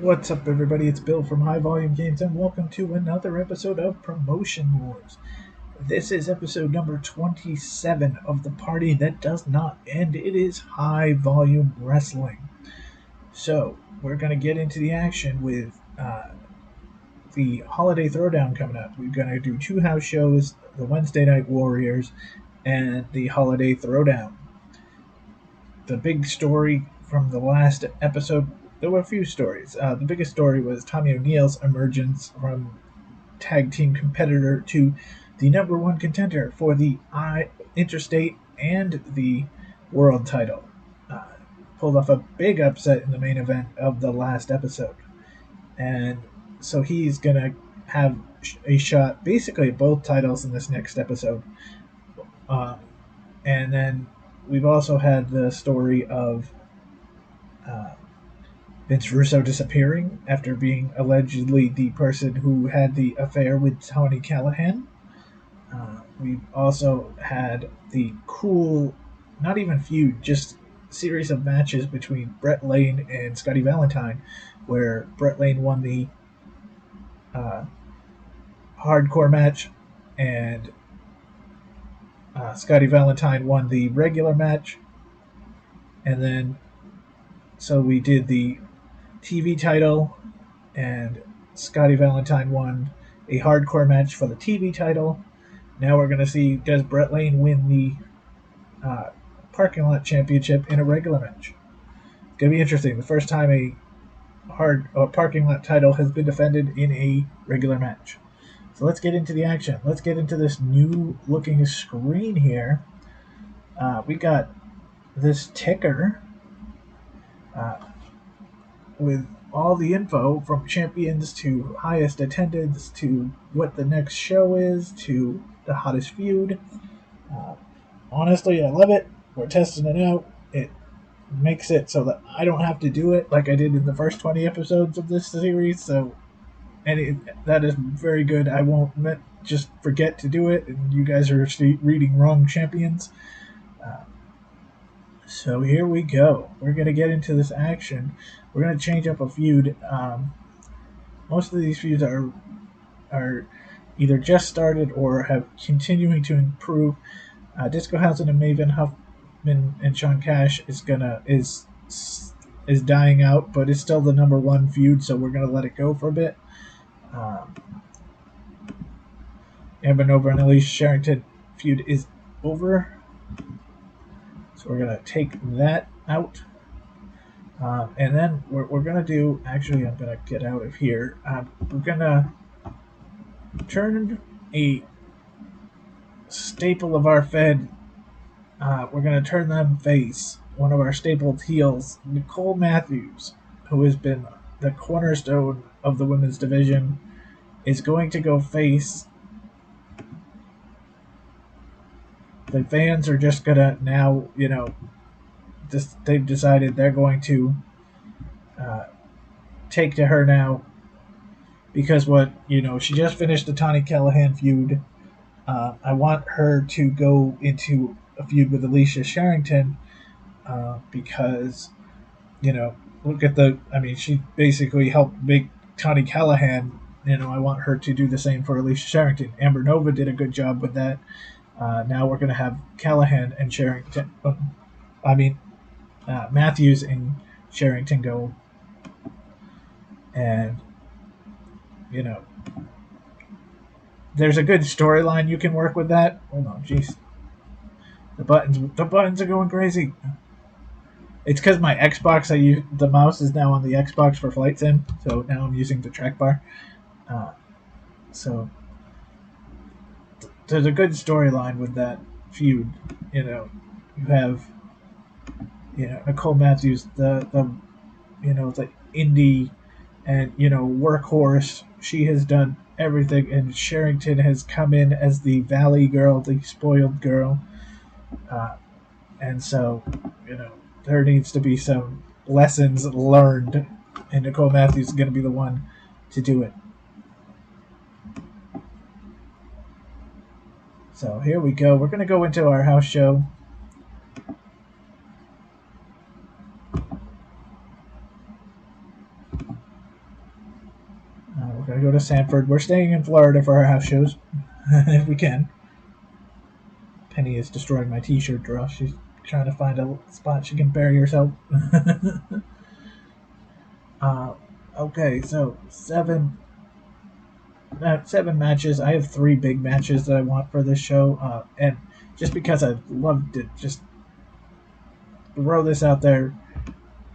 What's up, everybody? It's Bill from High Volume Games, and welcome to another episode of Promotion Wars. This is episode number 27 of the party that does not end. It is High Volume Wrestling. So, we're going to get into the action with the Holiday Throwdown coming up. We're going to do two house shows, the Wednesday Night Warriors, and the Holiday Throwdown. The big story from the last episode, there were a few stories. The biggest story was Tommy O'Neill's emergence from tag team competitor to the number one contender for the Interstate and the world title. Pulled off a big upset in the main event of the last episode. And so he's going to have a shot basically at both titles in this next episode. And then we've also had the story of Vince Russo disappearing after being allegedly the person who had the affair with Tony Callahan. We've also had the cool, not even feud, just series of matches between Brett Lane and Scotty Valentine, where Brett Lane won the hardcore match and Scotty Valentine won the regular match. And then, so we did the TV title, and Scotty Valentine won a hardcore match for the TV title. Now we're going to see, does Brett Lane win the parking lot championship in a regular match? It's going to be interesting. The first time a parking lot title has been defended in a regular match. So let's get into the action. Let's get into this new looking screen here. We got this ticker with all the info from champions to highest attendance to what the next show is to the hottest feud. Honestly, I love it. We're testing it out. It makes it so that I don't have to do it like I did in the first 20 episodes of this series. So, that is very good. I won't just forget to do it, and you guys are reading wrong champions. So here we go. We're going to get into this action. We're going to change up a feud. Most of these feuds are either just started or have continuing to improve. Disco Housen and Maven Huffman and Sean Cash is dying out, but it's still the number one feud, so we're going to let it go for a bit. Amber Nova and Alicia Sherrington feud is over. So we're going to take that out. And then we're going to do, actually I'm going to get out of here. We're going to turn a staple of our Fed. We're going to turn them face. One of our stapled heels, Nicole Matthews, who has been the cornerstone of the women's division, is going to go face. The fans are just going to now, they've decided they're going to take to her now because she just finished the Tony Callahan feud. I want her to go into a feud with Alicia Sherrington because, look at she basically helped make Tony Callahan. I want her to do the same for Alicia Sherrington. Amber Nova did a good job with that. Now we're going to have Callahan and Sherrington. Matthews and Sherrington go. And, there's a good storyline you can work with that. Hold on, jeez. The buttons are going crazy. It's because my Xbox, the mouse is now on the Xbox for Flight Sim, so now I'm using the trackbar. So there's a good storyline with that feud. You have Nicole Matthews, the indie and workhorse. She has done everything, and Sherrington has come in as the valley girl, the spoiled girl. And so there needs to be some lessons learned, and Nicole Matthews is going to be the one to do it. So here we go. We're going to go into our house show. We're going to go to Sanford. We're staying in Florida for our house shows, if we can. Penny is destroying my t-shirt drawer. She's trying to find a spot she can bury herself. Okay, so seven matches. I have 3 big matches that I want for this show, and just because I love to just throw this out there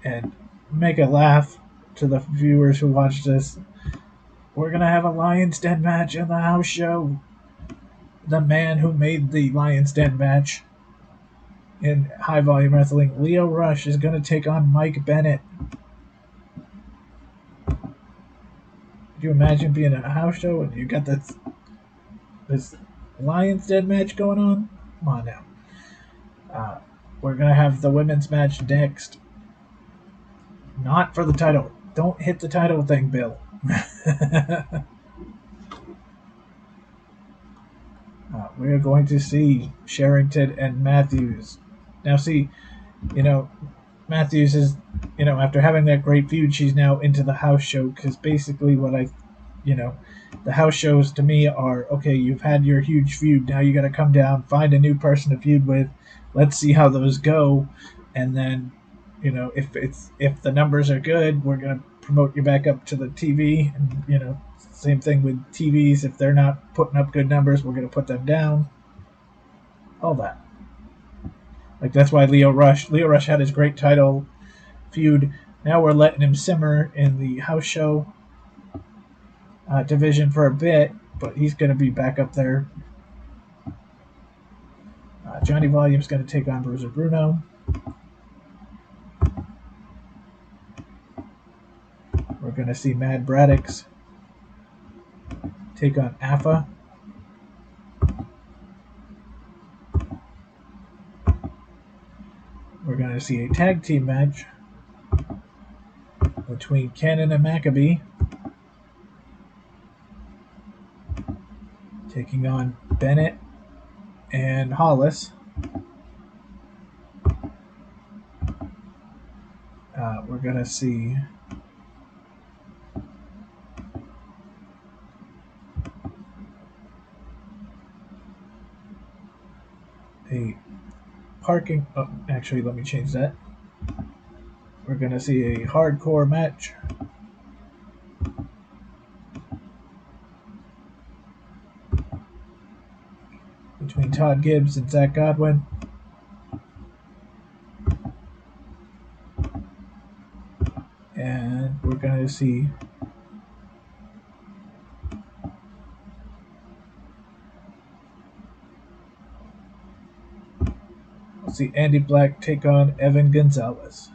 and make a laugh to the viewers who watch this, we're gonna have a Lion's Den match in the house show. The man who made the Lion's Den match in High Volume Wrestling, Leo Rush, is gonna take on Mike Bennett. Could you imagine being in a house show and you got this Lion's Den match going on? Come on now. We're going to have the women's match next. Not for the title. Don't hit the title thing, Bill. We're going to see Sherrington and Matthews. Now, see, Matthews is, after having that great feud, she's now into the house show, because basically the house shows to me are, okay, you've had your huge feud, now you got to come down, find a new person to feud with, let's see how those go, and then, if the numbers are good, we're going to promote you back up to the TV, and, same thing with TVs, if they're not putting up good numbers, we're going to put them down, all that. Like, that's why Leo Rush had his great title feud. Now we're letting him simmer in the house show division for a bit, but he's going to be back up there. Johnny Volume's going to take on Bruiser Bruno. We're going to see Mad Braddocks take on Afa. We're going to see a tag team match between Cannon and Maccabee taking on Bennett and Hollis. We're going to see a parking... Oh, actually, let me change that. We're going to see a hardcore match between Todd Gibbs and Zach Godwin. And we're going to see Andy Black take on Evan Gonzalez.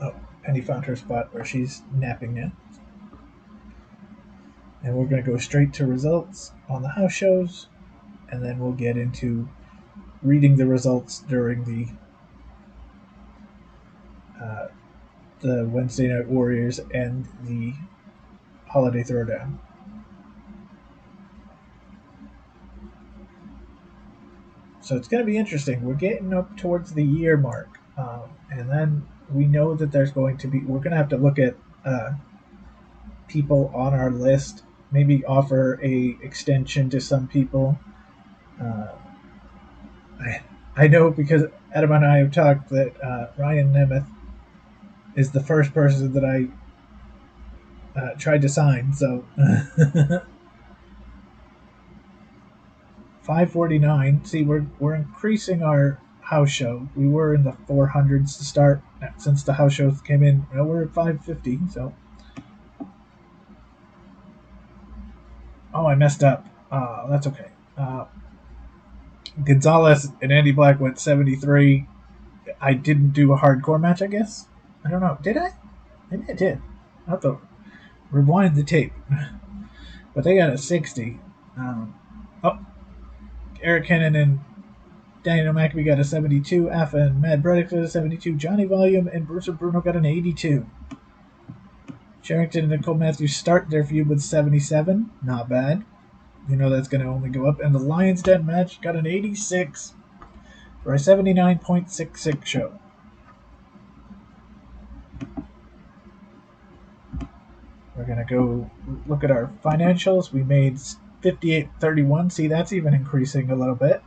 Oh, Penny found her spot where she's napping now. And we're going to go straight to results on the house shows, and then we'll get into reading the results during the Wednesday Night Warriors and the Holiday Throwdown. So it's going to be interesting. We're getting up towards the year mark, and then we know that we're going to have to look at people on our list, maybe offer a extension to some people. I know because Adam and I have talked that Ryan Nemeth is the first person that I tried to sign, so 549. See, we're increasing our house show. We were in the 400s to start. Since the house shows came in, we're at 550. So, oh, I messed up. That's okay. Gonzalez and Andy Black went 73. I didn't do a hardcore match, I guess. I don't know. Did I? Maybe I did. I'll have to rewind the tape. But they got a 60. Eric Hennon and Daniel Maccabee got a 72. Afa and Mad Braddocks got a 72. Johnny Volume and Bruiser Bruno got an 82. Sherrington and Nicole Matthews start their feud with 77. Not bad. That's going to only go up. And the Lion's Den match got an 86 for a 79.66 show. We're going to go look at our financials. We made 58.31. See, that's even increasing a little bit.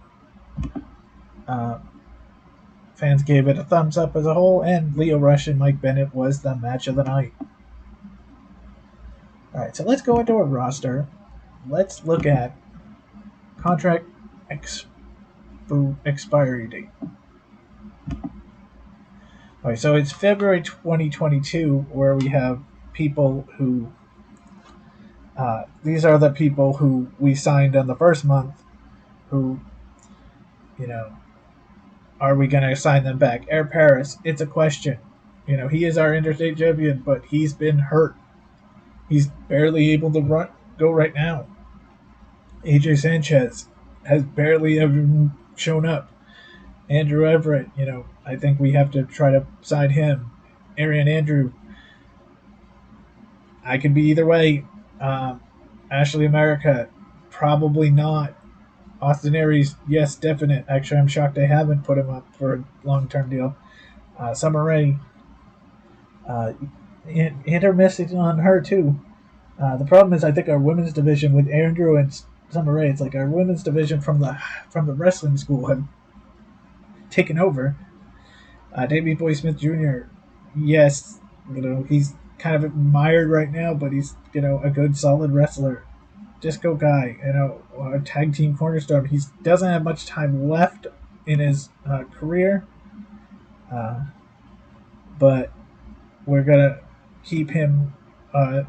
Fans gave it a thumbs up as a whole, and Leo Rush and Mike Bennett was the match of the night. All right, so let's go into our roster. Let's look at contract expiry date. All right, so it's February 2022 where we have people who these are the people who we signed on the first month who, are we going to sign them back? Air Paris, it's a question. He is our Interstate champion, but he's been hurt. He's barely able to go right now. AJ Sanchez has barely ever shown up. Andrew Everett, I think we have to try to sign him. Arian Andrew, I could be either way. Ashley America, probably not. Austin Aries, yes, definite. Actually, I'm shocked they haven't put him up for a long-term deal. Summer Rae, hit or miss on her too. The problem is, I think our women's division with Andrew and Summer Rae, it's like our women's division from the wrestling school have taken over. Davey Boy Smith Jr., yes, he's kind of admired right now, but he's a good solid wrestler. Disco Guy, a tag team cornerstone. He doesn't have much time left in his career, but we're gonna keep him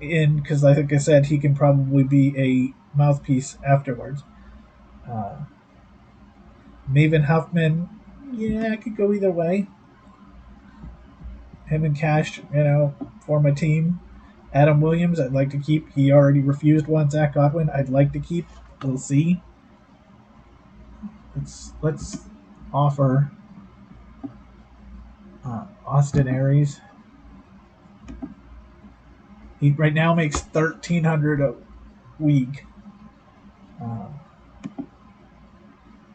in because, like I said, he can probably be a mouthpiece afterwards. Maven Huffman, yeah, I could go either way. Him and Cash, form a team. Adam Williams, I'd like to keep. He already refused one. Zach Godwin, I'd like to keep. We'll see. Let's offer Austin Aries. He right now makes $1,300 a week.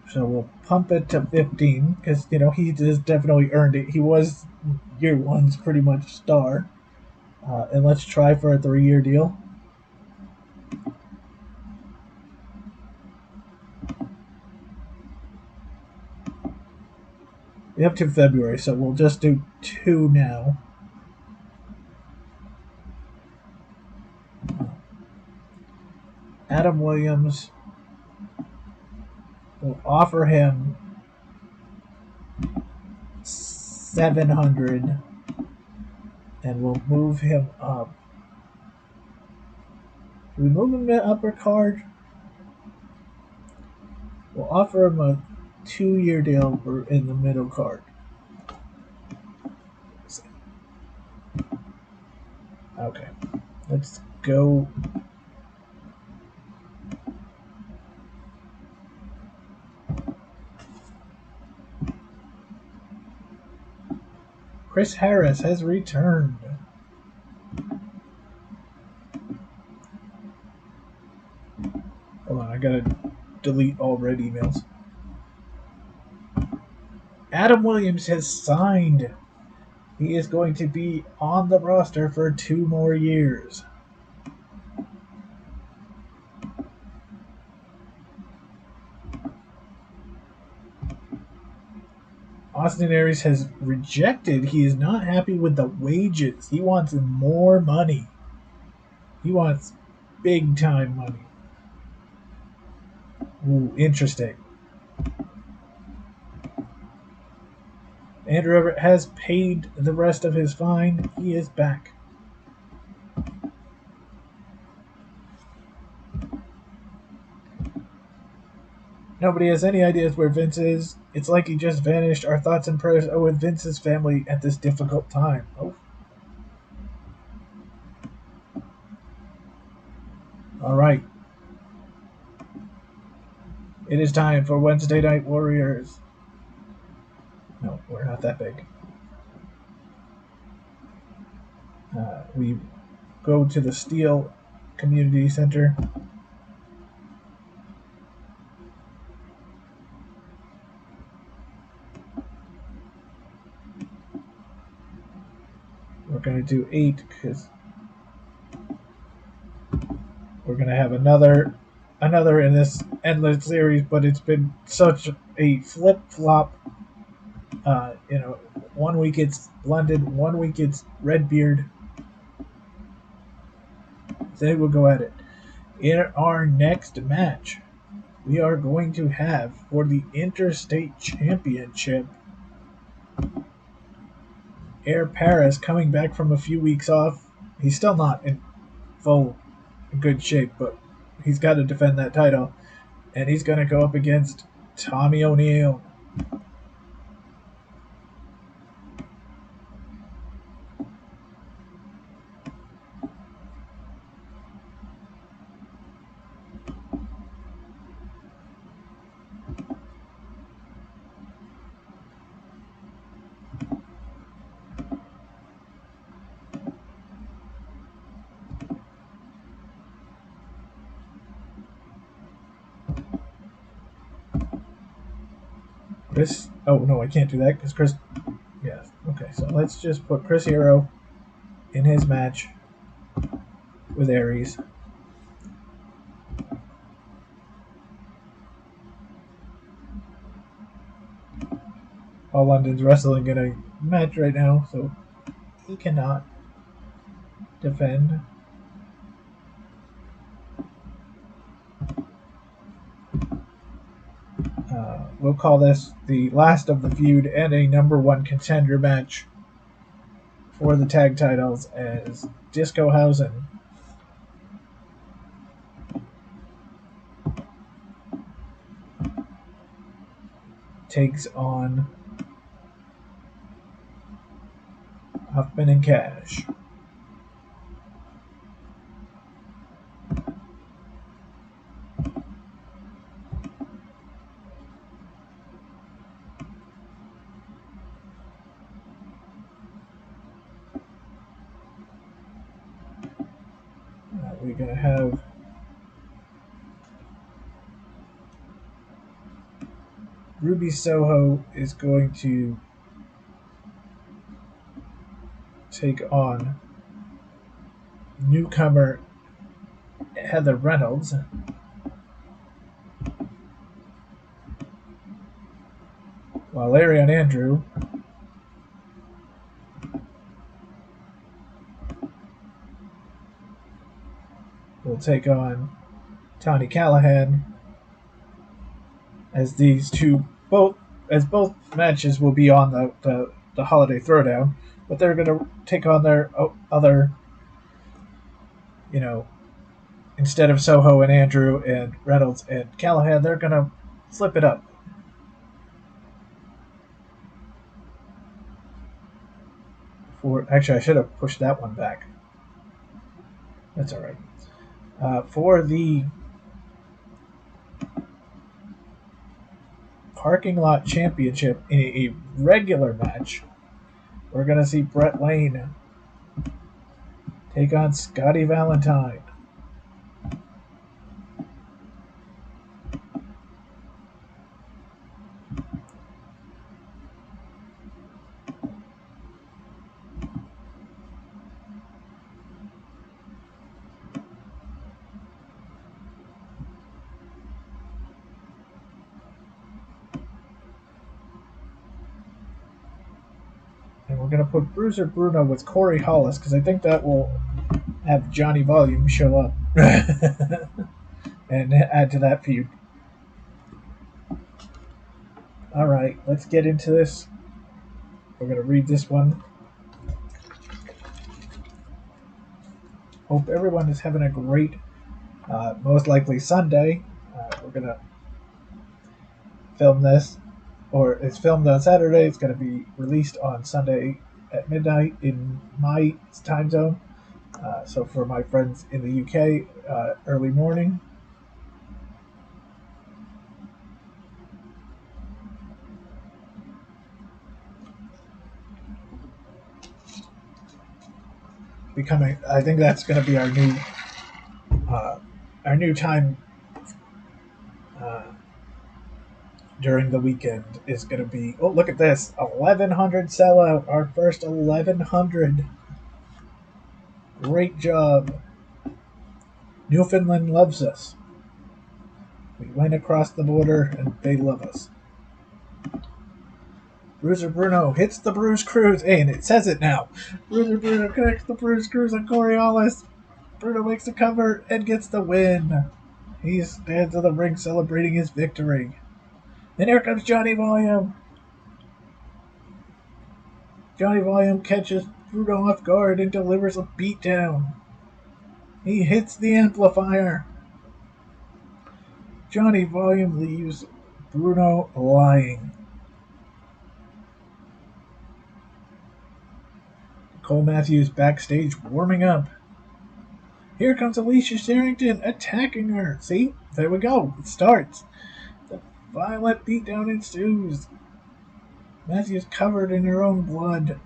So we'll pump it to 15 because he has definitely earned it. He was year one's pretty much star. And let's try for a 3-year deal. We have to February, so we'll just do 2 now. Adam Williams, we'll offer him $700, and we'll move him up. Do we move him to upper card? We'll offer him a 2-year deal in the middle card. Okay, let's go. Chris Harris has returned. Hold on, I gotta delete all red emails. Adam Williams has signed. He is going to be on the roster for 2 more years. Austin Aries has rejected. He is not happy with the wages. He wants more money. He wants big time money. Ooh, interesting. Andrew Everett has paid the rest of his fine. He is back. Nobody has any ideas where Vince is. It's like he just vanished. Our thoughts and prayers are with Vince's family at this difficult time. Oh. All right. It is time for Wednesday Night Warriors. No, we're not that big. We go to the Steel Community Center. We're going to do 8 because we're going to have another in this endless series, but it's been such a flip-flop. 1 week it's London, 1 week it's Redbeard. They will go at it. In our next match, we are going to have for the Interstate Championship, Air Paris coming back from a few weeks off. He's still not in full good shape, but he's got to defend that title. And he's going to go up against Tommy O'Neill. Chris. Oh, no, I can't do that because Chris. Yeah, okay, so let's just put Chris Hero in his match with Aries. All London's wrestling in a match right now, so he cannot defend. We'll call this the last of the feud and a number one contender match for the tag titles as Discohausen takes on Huffman and Cash. We're going to have Ruby Soho is going to take on newcomer Heather Reynolds. While Arion Andrew will take on Tony Callahan, as these two both matches will be on the Holiday Throwdown, but they're going to take on their other, instead of Soho and Andrew and Reynolds and Callahan, they're going to flip it up. Actually, I should have pushed that one back. That's all right. For the Parking Lot Championship in a regular match, we're going to see Brett Lane take on Scotty Valentine. And we're going to put Bruiser Bruno with Corey Hollis because I think that will have Johnny Volume show up and add to that feud. All right, let's get into this. We're going to read this one. Hope everyone is having a great, most likely Sunday. We're going to film this, or it's filmed on Saturday. It's going to be released on Sunday at midnight in my time zone. So for my friends in the UK, early morning. I think that's going to be our new time during the weekend is going to be. Oh, look at this! 1,100 sellout. Our first 1,100. Great job. Newfoundland loves us. We went across the border and they love us. Bruiser Bruno hits the Bruise Cruise. Hey, and it says it now. Bruiser Bruno connects the Bruise Cruise on Coriolis. Bruno makes the cover and gets the win. He stands in the ring celebrating his victory. And here comes Johnny Volume. Johnny Volume catches Bruno off guard and delivers a beatdown. He hits the amplifier. Johnny Volume leaves Bruno lying. Nicole Matthews backstage warming up. Here comes Alicia Sherrington attacking her. See? There we go. It starts. The violent beatdown ensues. Matthews covered in her own blood.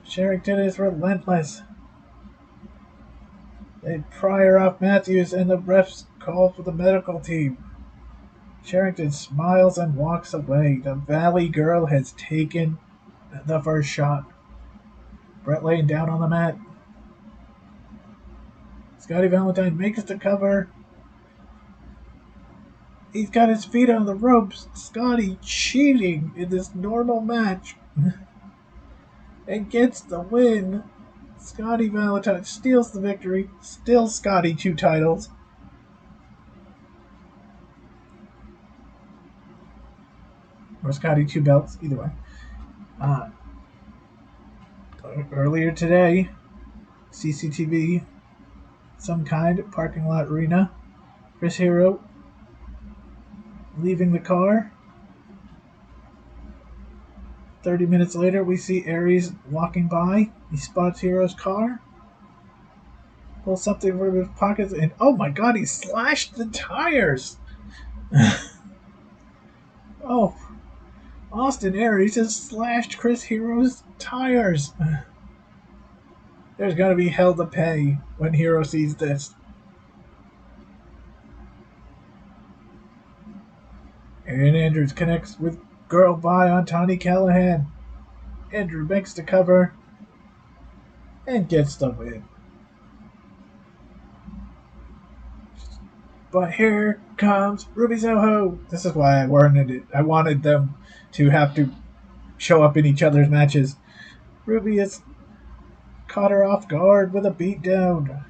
Sherrington is relentless. They pry her off Matthews and the refs call for the medical team. Sherrington smiles and walks away. The Valley Girl has taken the first shot. Brett laying down on the mat. Scotty Valentine makes the cover. He's got his feet on the ropes. Scotty cheating in this normal match. And gets the win. Scotty Valentine steals the victory. Still Scotty 2 titles. Or Scotty 2 belts, either way. Earlier today, CCTV, some kind, parking lot arena. Chris Hero leaving the car. 30 minutes later, we see Aries walking by. He spots Hero's car. Pulls something from his pockets, and oh my god, he slashed the tires! Oh, Austin Aries has slashed Chris Hero's tires. There's gonna be hell to pay when Hero sees this. Aaron Andrews connects with Girl Bye on Tawny Callahan. Andrew makes the cover and gets the win. But here comes Ruby Soho. This is why I wanted it. I wanted them to have to show up in each other's matches. Ruby has caught her off guard with a beatdown.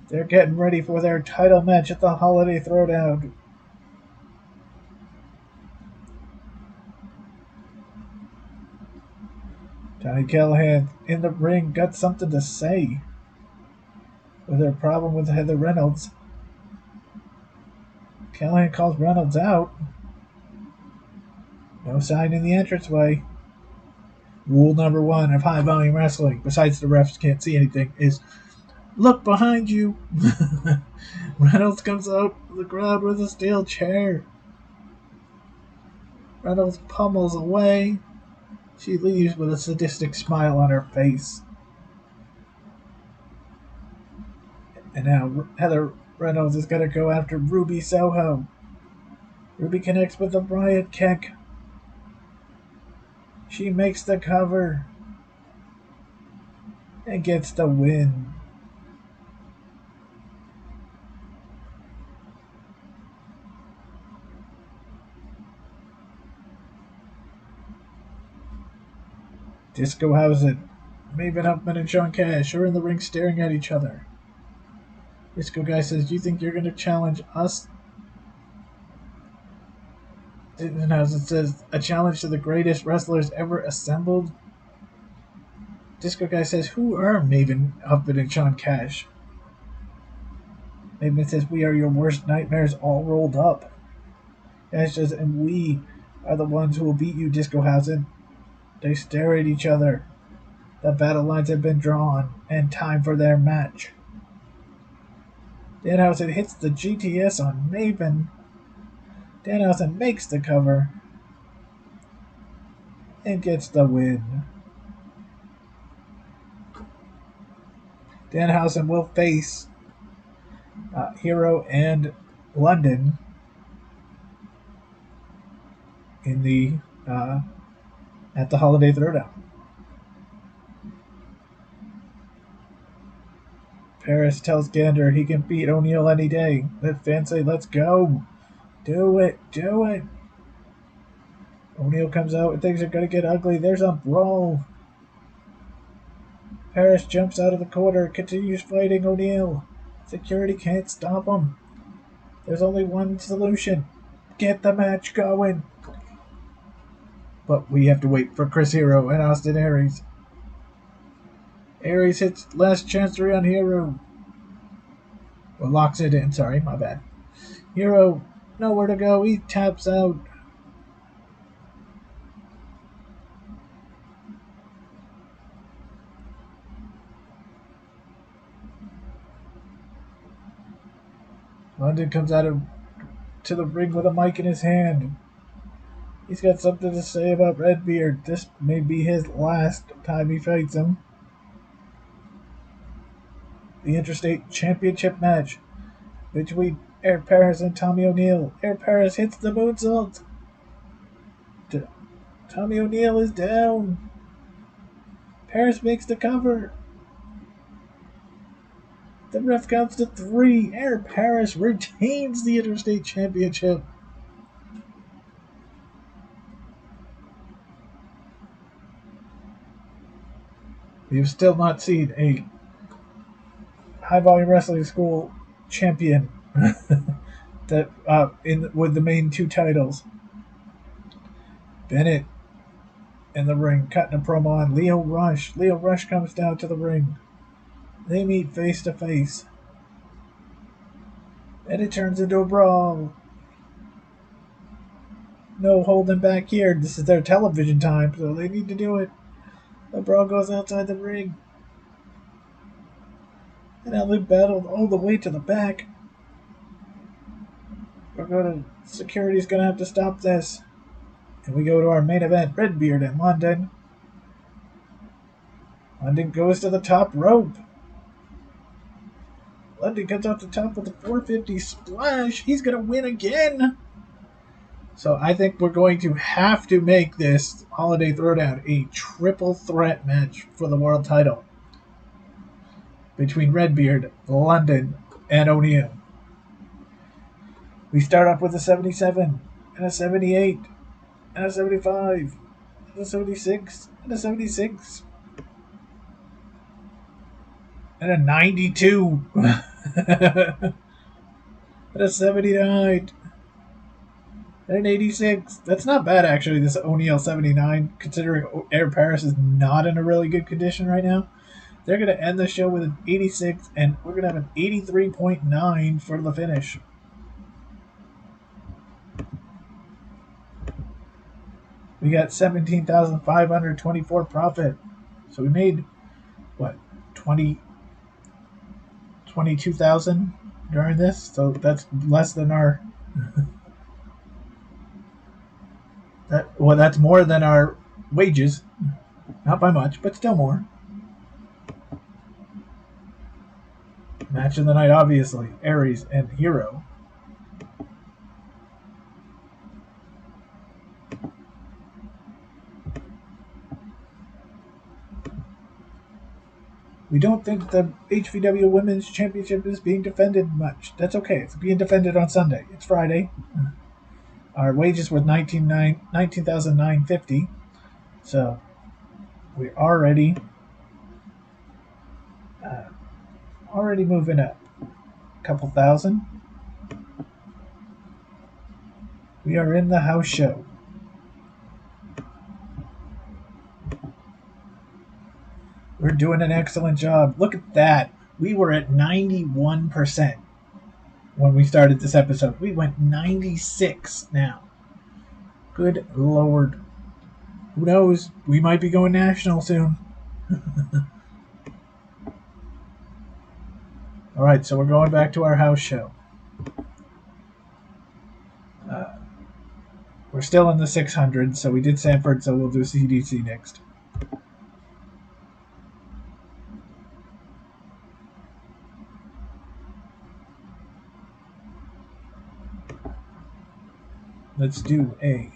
They're getting ready for their title match at the Holiday Throwdown. Tawny Callahan in the ring got something to say with her problem with Heather Reynolds. Callahan calls Reynolds out. No sign in the entranceway. Rule number 1 of high volume wrestling, besides the refs can't see anything, is look behind you. Reynolds comes out of the crowd with a steel chair. Reynolds pummels away. She leaves with a sadistic smile on her face. And now Heather Reynolds is going to go after Ruby Soho. Ruby connects with the riot kick. She makes the cover and gets the win. Disco Housen, Maven Huffman, and Sean Cash are in the ring staring at each other. Disco Guy says, "Do you think you're going to challenge us?" Housen says, "A challenge to the greatest wrestlers ever assembled." Disco Guy says, "Who are Maven Huffman and Sean Cash?" Maven says, "We are your worst nightmares all rolled up." Cash says, "And we are the ones who will beat you, Disco Housen." They stare at each other. The battle lines have been drawn, and time for their match. Danhausen hits the GTS on Maven. Danhausen makes the cover and gets the win. Danhausen will face Hero and London in the at the Holiday Throwdown. Paris tells Gander he can beat O'Neal any day. Let fans say, let's go. Do it. Do it. O'Neal comes out and things are going to get ugly. There's a brawl. Paris jumps out of the corner, continues fighting O'Neal. Security can't stop him. There's only one solution. Get the match going. But we have to wait for Chris Hero and Austin Aries. Aries hits last chancery on Hero. Well, locks it in. Sorry, my bad. Hero, nowhere to go. He taps out. London comes out to the ring with a mic in his hand. He's got something to say about Redbeard. This may be his last time he fights him. The Interstate Championship match between Air Paris and Tommy O'Neal. Air Paris hits the moonsault. Tommy O'Neal is down. Paris makes the cover. The ref counts to 3. Air Paris retains the Interstate Championship. We've still not seen a high volume wrestling school champion that with the main 2 titles. Bennett in the ring, cutting a promo on Leo Rush. Leo Rush comes down to the ring. They meet face to face. And it turns into a brawl. No holding back here. This is their television time, so they need to do it. The brawl goes outside the ring. And now they battled all the way to the back. Security's gonna have to stop this. And we go to our main event, Redbeard in London. London goes to the top rope. London comes out the top with a 450 splash. He's going to win again. So I think we're going to have to make this Holiday Throwdown a triple threat match for the world title between Redbeard, London, and O'Neal. We start off with a 77, and a 78, and a 75, and a 76, and a 76. And a 92. And a 79. And an 86. That's not bad, actually, this O'Neal 79, considering Air Paris is not in a really good condition right now. They're going to end the show with an 86, and we're going to have an 83.9 for the finish. We got 17,524 profit. So we made, what, 22,000 during this, so that's less than our that's more than our wages, not by much, but still more. Match of the night, obviously, Aries and Hero. We don't think the HVW Women's Championship is being defended much. That's okay. It's being defended on Sunday. It's Friday. Our wages were $19,950. So we're already moving up a couple thousand. We are in the house show. We're doing an excellent job. Look at that. We were at 91% when we started this episode. We went 96 now. Good Lord. Who knows? We might be going national soon. All right, so we're going back to our house show. We're still in the 600s, so we did Sanford, so we'll do CDC next. Let's do a...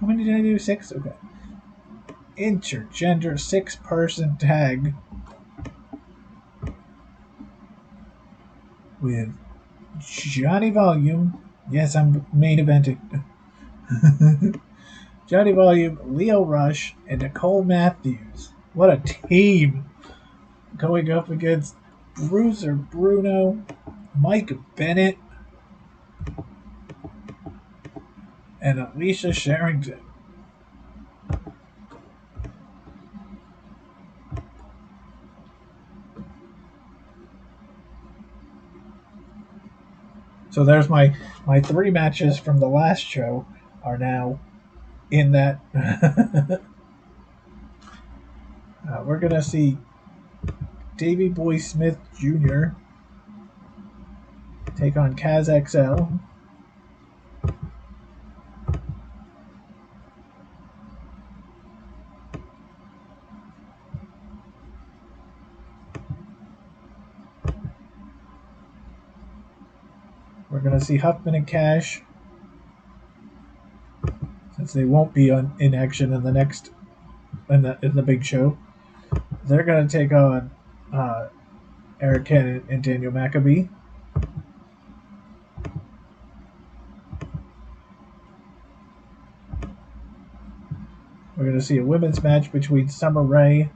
How many did I do? 6? Okay. intergender 6-person tag with Johnny Volume. Yes, I'm main eventing. Johnny Volume, Leo Rush, and Nicole Matthews. What a team! Going up against Bruiser Bruno, Mike Bennett, and Alicia Sherrington. So there's my 3 matches from the last show are now in that. We're going to see Davey Boy Smith Jr. take on Kaz XL. We're going to see Huffman and Cash, since they won't be in action in the next in the big show. They're going to take on Eric Cannon and Daniel Maccabee. We're going to see a women's match between Summer Rae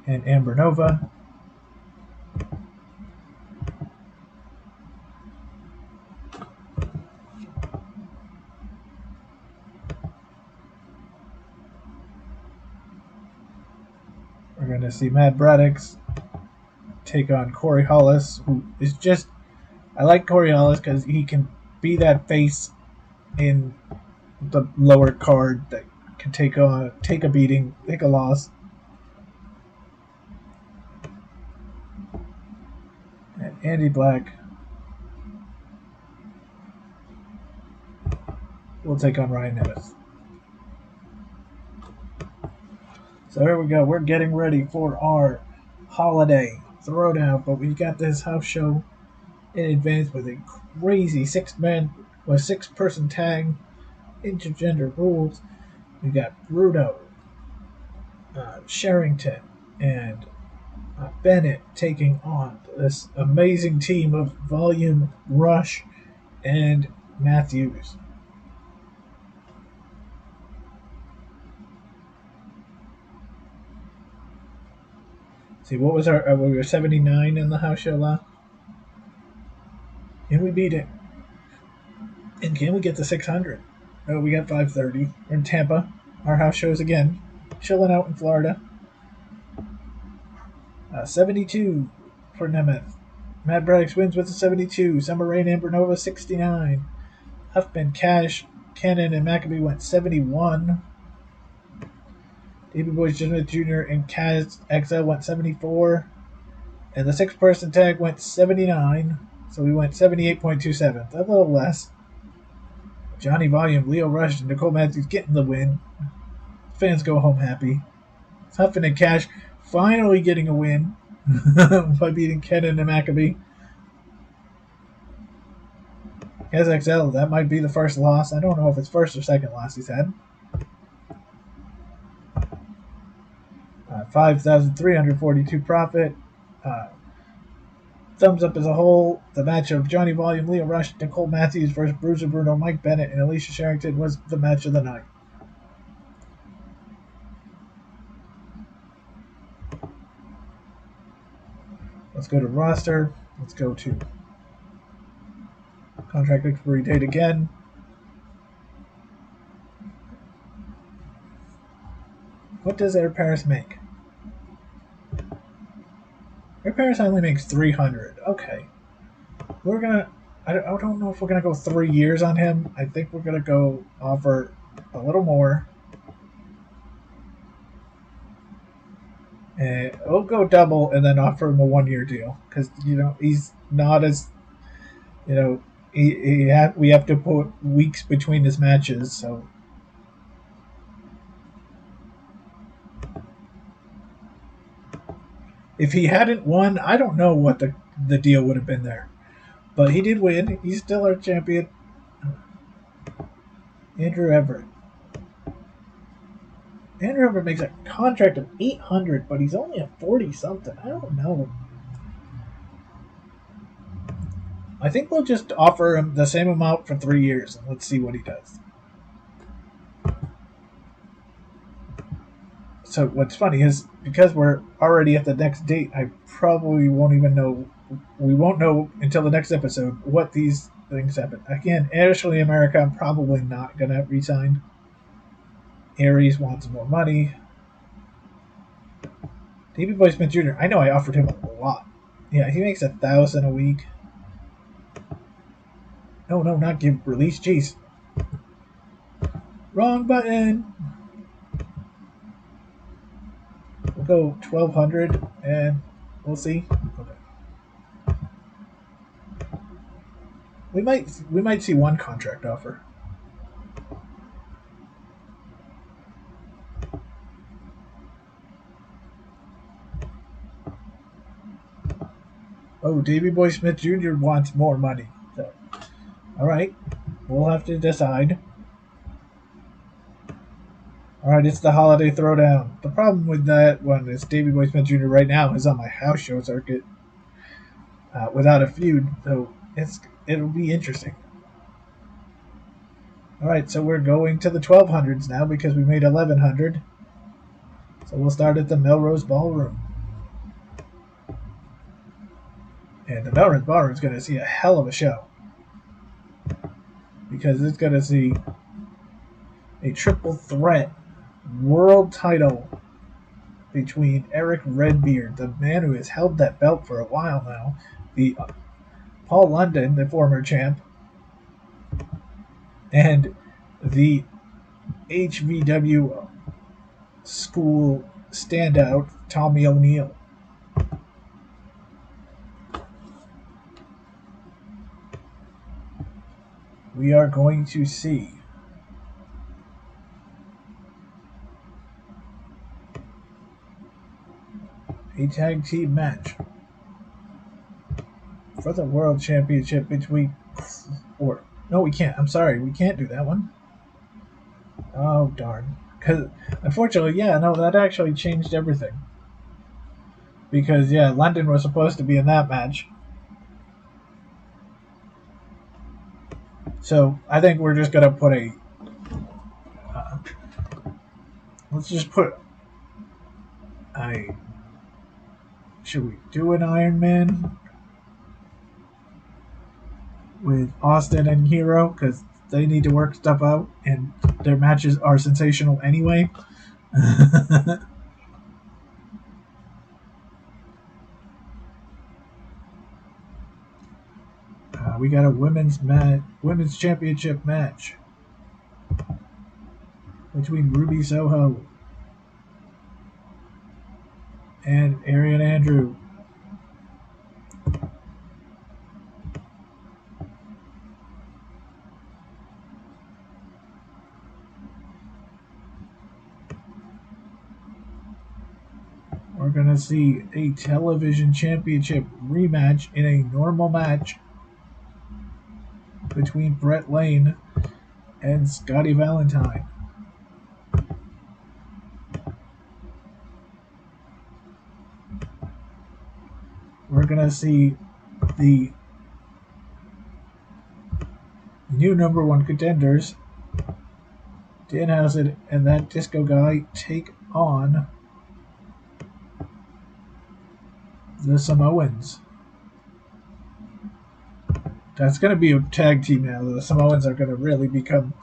and Amber Nova. We're going to see Matt Braddock's take on Corey Hollis, who is just... I like Corey Hollis because he can be that face in the lower card that can take a beating, take a loss. And Andy Black will take on Ryan Nemeth. So here we go. We're getting ready for our Holiday Throwdown, but we got this house show in advance with a crazy 6-person tag, intergender rules. We got Bruno, Sherrington, and Bennett taking on this amazing team of Volume, Rush, and Matthews. See, what was our... we were 79 in the house show last. And we beat it. And can we get to 600? Oh, we got 530. We're in Tampa. Our house shows again. Chilling out in Florida. 72 for Nemeth. Matt Braddock wins with a 72. Summer Rae and Amber Nova 69. Huffman, Cash, Cannon, and Maccabee went 71. Davey Boy Smith Jr. and Kaz XL went 74. And the 6-person tag went 79. So we went 78.27. A little less. Johnny Volume, Leo Rush, and Nicole Matthews getting the win. Fans go home happy. Huffman and Cash finally getting a win by beating Cannon and Maccabee. Kaz XL, that might be the first loss. I don't know if it's first or second loss he's had. 5,342 profit. Thumbs up as a whole. The match of Johnny Volume, Leo Rush, Nicole Matthews versus Bruiser Bruno, Mike Bennett, and Alicia Sherrington was the match of the night. Let's go to roster. Let's go to contract expiry date again. What does Air Paris make? Air Paris only makes 300. Okay. We're gonna... I don't know if we're gonna go 3 years on him. I think we're gonna go offer a little more. And we'll go double and then offer him a 1-year deal. Because, he's not as... we have to put weeks between his matches, so... If he hadn't won, I don't know what the deal would have been there. But he did win. He's still our champion. Andrew Everett. Andrew Everett makes a contract of $800, but he's only a 40-something. I don't know. I think we'll just offer him the same amount for 3 years, and let's see what he does. So what's funny is, because we're already at the next date, I probably won't even know. We won't know until the next episode what these things happen. Again, Ashley America, I'm probably not going to resign. Aries wants more money. Davey Boy Smith Jr., I know I offered him a lot. Yeah, he makes $1,000 a week. No, not give release. Jeez. Wrong button. We'll go 1,200 and we'll see. Okay. We might see one contract offer. Oh, Davey Boy Smith Jr. wants more money. So, all right, we'll have to decide. All right, it's the Holiday Throwdown. The problem with that one is Davey Boy Smith Jr. right now is on my house show circuit without a feud, so it'll be interesting. All right, so we're going to the 1,200s now because we made 1,100. So we'll start at the Melrose Ballroom. And the Melrose Ballroom is going to see a hell of a show, because it's going to see a triple threat world title between Eric Redbeard, the man who has held that belt for a while now, the Paul London, the former champ, and the HVW school standout, Tommy O'Neill. We are going to see a tag team match for the World Championship between... Or, no, we can't. I'm sorry. We can't do that one. Oh, darn. Because, unfortunately, that actually changed everything. Because, London was supposed to be in that match. So, I think we're just going to put a... let's just put a... Should we do an Iron Man with Austin and Hero? Because they need to work stuff out, and their matches are sensational anyway. We got a women's championship match between Ruby Soho and Arian Andrew. We're going to see a television championship rematch in a normal match between Brett Lane and Scotty Valentine. We're going to see the new number one contenders, Danhausen and that disco guy, take on the Samoans. That's going to be a tag team now. The Samoans are going to really become,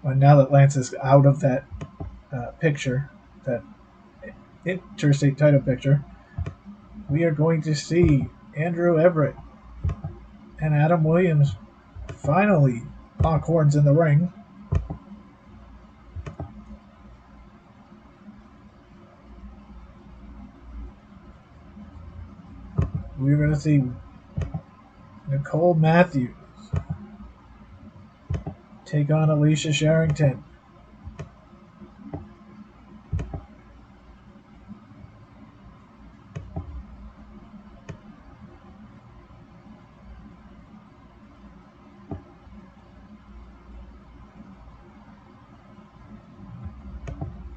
now that Lance is out of that picture, that Interstate title picture, we are going to see Andrew Everett and Adam Williams finally lock horns in the ring. We're going to see Nicole Matthews take on Alicia Sherrington.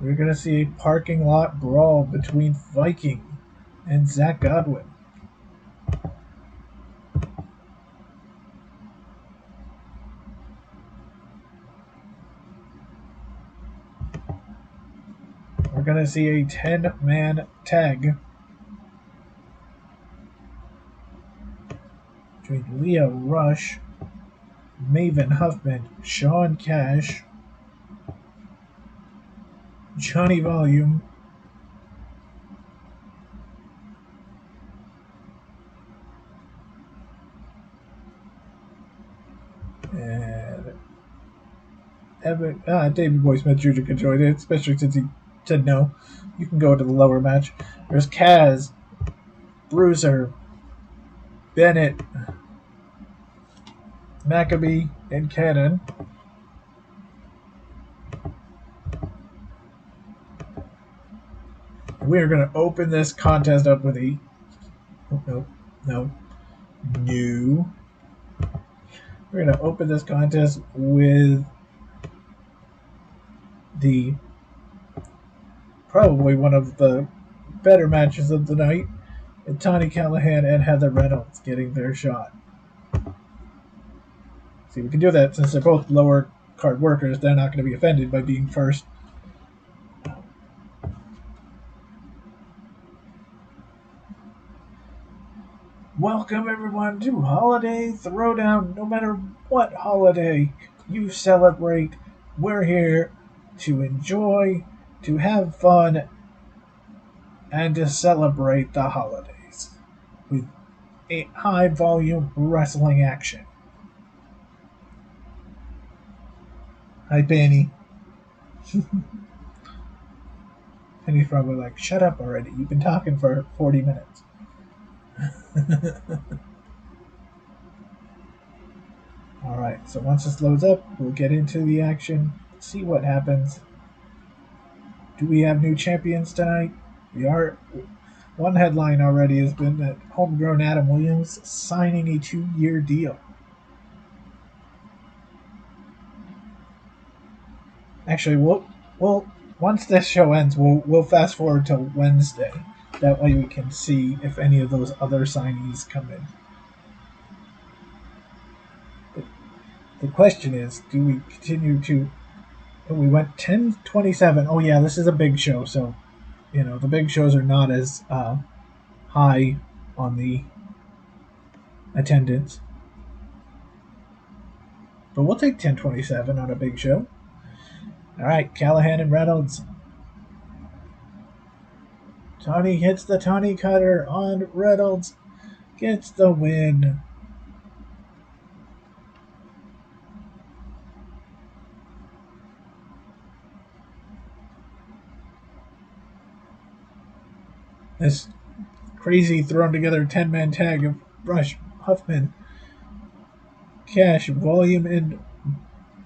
We're going to see a parking lot brawl between Viking and Zach Godwin. We're going to see a 10-man tag between Leo Rush, Maven Huffman, Sean Cash, Johnny Volume, and Everett. David Boy Smith Jr. could join it, especially since he said no. You can go to the lower match. There's Kaz, Bruiser, Bennett, Maccabee, and Cannon. We're going to open this contest up with a... Oh, no. We're going to open this contest with the... probably one of the better matches of the night. And Tawny Callahan and Heather Reynolds getting their shot. See, we can do that since they're both lower card workers. They're not going to be offended by being first. Welcome everyone to Holiday Throwdown. No matter what holiday you celebrate, we're here to enjoy, to have fun, and to celebrate the holidays with a high volume wrestling action. Hi, Penny. Penny's probably like, shut up already. You've been talking for 40 minutes. Alright, so once this loads up, we'll get into the action, see what happens. Do we have new champions tonight? We are. One headline already has been that homegrown Adam Williams signing a 2-year deal. Actually, we'll once this show ends, we'll fast forward till Wednesday. That way we can see if any of those other signees come in. But the question is, do we continue to... Oh, we went 10:27. Oh yeah, this is a big show, so the big shows are not as high on the attendance. But we'll take 10:27 on a big show. Alright, Callahan and Reynolds. Tawny hits the Tawny Cutter on Reynolds. Gets the win. This crazy thrown together 10-man tag of Rush, Huffman, Cash, Volume, and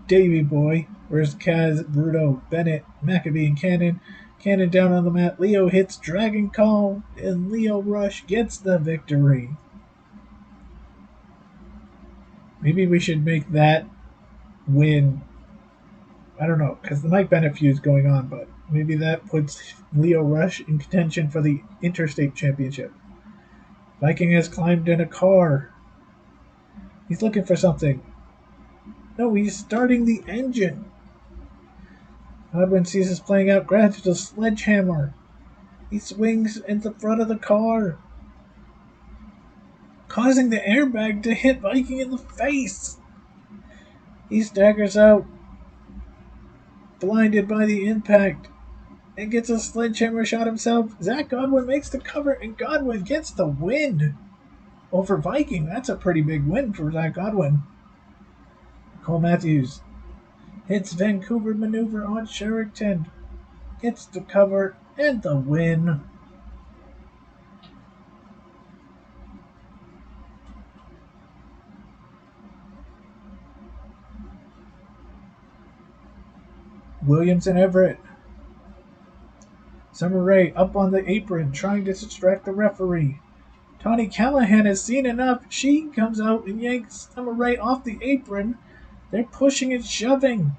Davey Boy. Where's Kaz, Bruto, Bennett, Maccabee, and Cannon. Cannon down on the mat. Leo hits Dragon Call, and Leo Rush gets the victory. Maybe we should make that win. I don't know, because the Mike Bennett feud's going on, but maybe that puts Leo Rush in contention for the Interstate Championship. Viking has climbed in a car. He's looking for something. No, he's starting the engine. Godwin sees this playing out, grabs the sledgehammer. He swings in the front of the car, causing the airbag to hit Viking in the face. He staggers out, blinded by the impact, and gets a sledgehammer shot himself. Zach Godwin makes the cover, and Godwin gets the win over Viking. That's a pretty big win for Zach Godwin. Nicole Matthews hits Vancouver maneuver on Sherrington, gets the cover and the win. Williams and Everett. Summer Rae up on the apron trying to distract the referee. Tawny Callahan has seen enough. She comes out and yanks Summer Rae off the apron. They're pushing and shoving.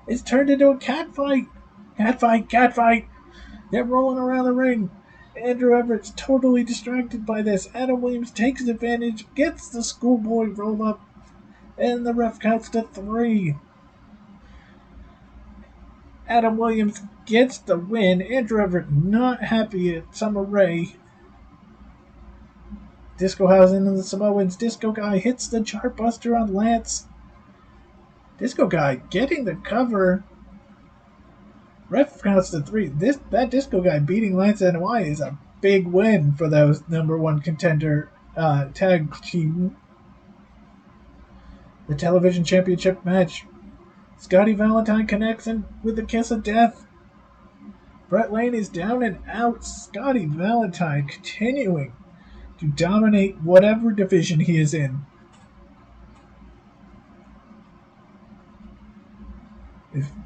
It's turned into a catfight. Catfight, catfight! They're rolling around the ring. Andrew Everett's totally distracted by this. Adam Williams takes advantage, gets the schoolboy roll up, and the ref counts to 3. Adam Williams gets the win. Andrew Everett not happy at Summer Rae. Discohausen and the Samoans. Disco Guy hits the Chartbuster on Lance. Disco Guy getting the cover. Ref counts to 3. That Disco Guy beating Lance NY is a big win for those #1 contender tag team. The television championship match. Scotty Valentine connects him with the kiss of death. Brett Lane is down and out. Scotty Valentine continuing to dominate whatever division he is in.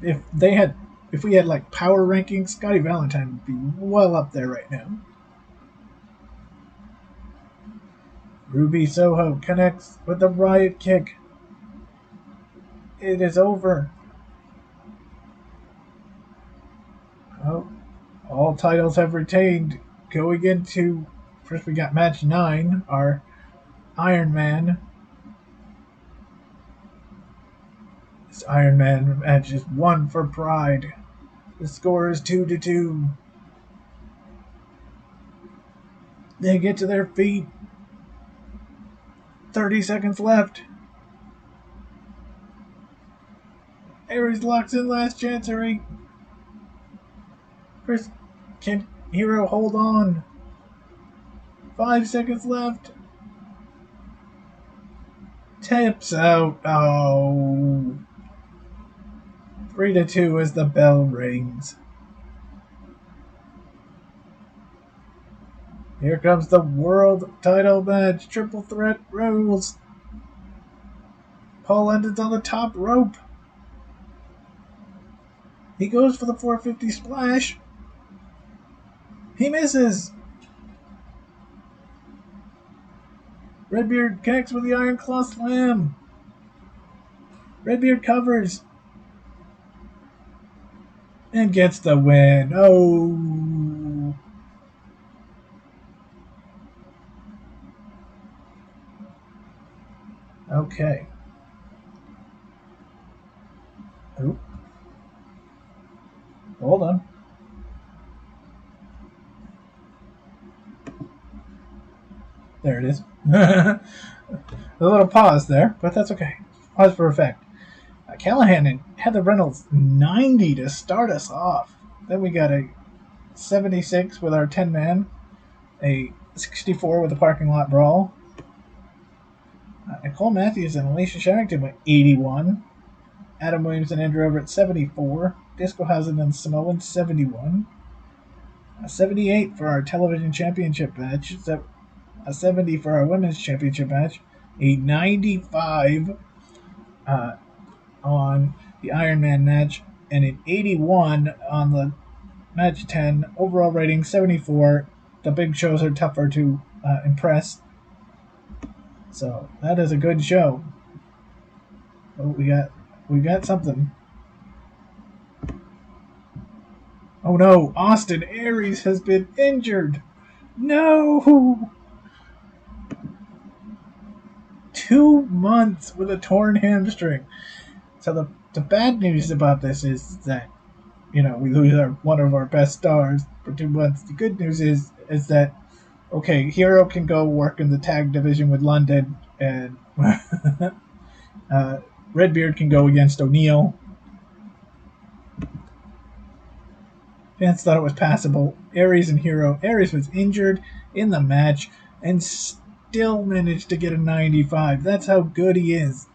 If we had like power rankings, Scotty Valentine would be well up there right now. Ruby Soho connects with the Riot Kick. It is over. Oh, all titles have retained. Going into, first we got match 9, our Iron Man. This Iron Man match is 1 for Pride. The score is 2-2. They get to their feet. 30 seconds left. Aries locks in last chancery. Chris, can Hero hold on? 5 seconds left. Taps out. Oh. 3-2 as the bell rings. Here comes the world title match. Triple threat rules. Paul London's on the top rope. He goes for the 450 splash. He misses. Redbeard connects with the Iron Claw Slam. Redbeard covers. And gets the win. Oh. Okay. Oop. Hold on. There it is. A little pause there, but that's okay. Pause for effect. Callahan and Heather Reynolds 90 to start us off. Then we got a 76 with our 10-man, a 64 with the parking lot brawl. Nicole Matthews and Alicia Sharrington with 81. Adam Williams and Andrew Everett 74. Discohausen and Samoan 71. A 78 for our television championship match. A 70 for our women's championship match. A 95 on the Iron Man match, and an 81 on the match 10. Overall rating 74. The big shows are tougher to impress. So that is a good show. Oh, we got something. Oh no, Austin Aries has been injured. No! 2 months with a torn hamstring. So the bad news about this is that, we lose one of our best stars for 2 months. The good news is that, okay, Hero can go work in the tag division with London, and Redbeard can go against O'Neal. Fans thought it was passable. Aries and Hero. Aries was injured in the match and still managed to get a 95. That's how good he is.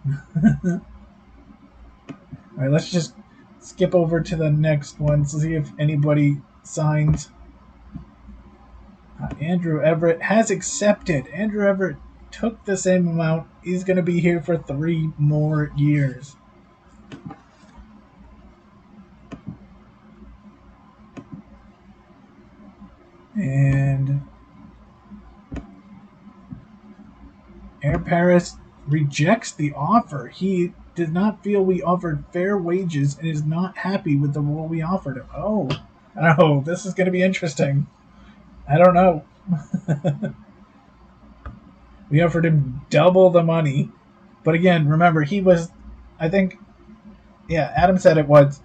Alright, let's just skip over to the next one to see if anybody signs. Andrew Everett has accepted. Andrew Everett took the same amount. He's going to be here for 3 more years. And Air Paris rejects the offer. He did not feel we offered fair wages and is not happy with the role we offered him. Oh, this is going to be interesting. I don't know. We offered him double the money. But again, remember, he was, I think, yeah, Adam said it was,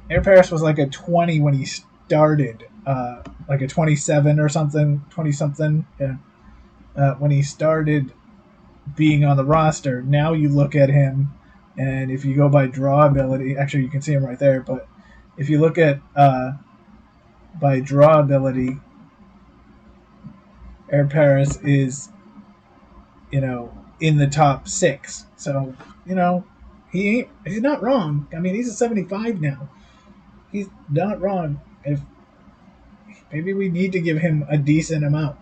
Air Paris was like a 20 when he started, like a 27 or something, 20 something, yeah. When he started being on the roster. Now you look at him, and if you go by draw ability, actually you can see him right there, but if you look at by draw ability, Air Paris is, in the top 6. So, he's not wrong. I mean, he's a 75 now. He's not wrong. If maybe we need to give him a decent amount.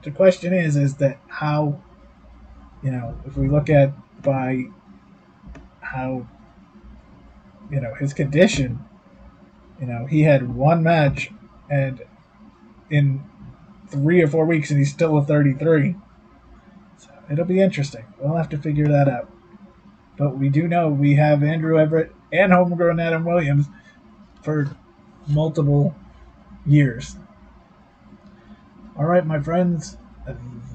The question is that how, if we look at by how, his condition, he had one match and in 3 or 4 weeks and he's still a 33. So it'll be interesting. We'll have to figure that out. But we do know we have Andrew Everett and homegrown Adam Williams for multiple years. All right, my friends,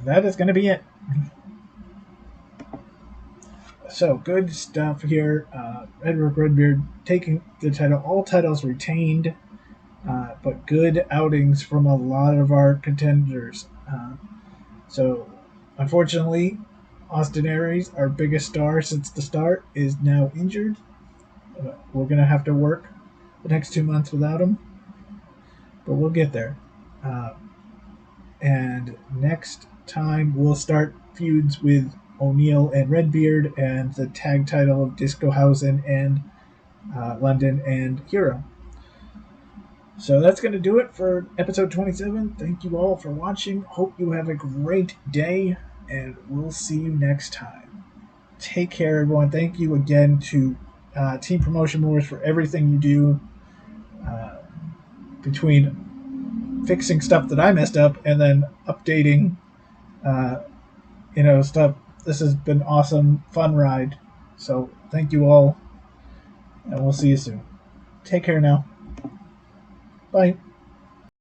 that is going to be it. So, good stuff here. Edward Redbeard taking the title. All titles retained, but good outings from a lot of our contenders. So, unfortunately, Austin Aries, our biggest star since the start, is now injured. We're going to have to work the next 2 months without him, but we'll get there. And next time, we'll start feuds with O'Neal and Redbeard and the tag title of Discohausen and London and Hero. So that's going to do it for episode 27. Thank you all for watching. Hope you have a great day, and we'll see you next time. Take care, everyone. Thank you again to Team Promotion Wars for everything you do between fixing stuff that I messed up and then updating stuff. This has been awesome, fun ride. So thank you all, and we'll see you soon. Take care now. Bye.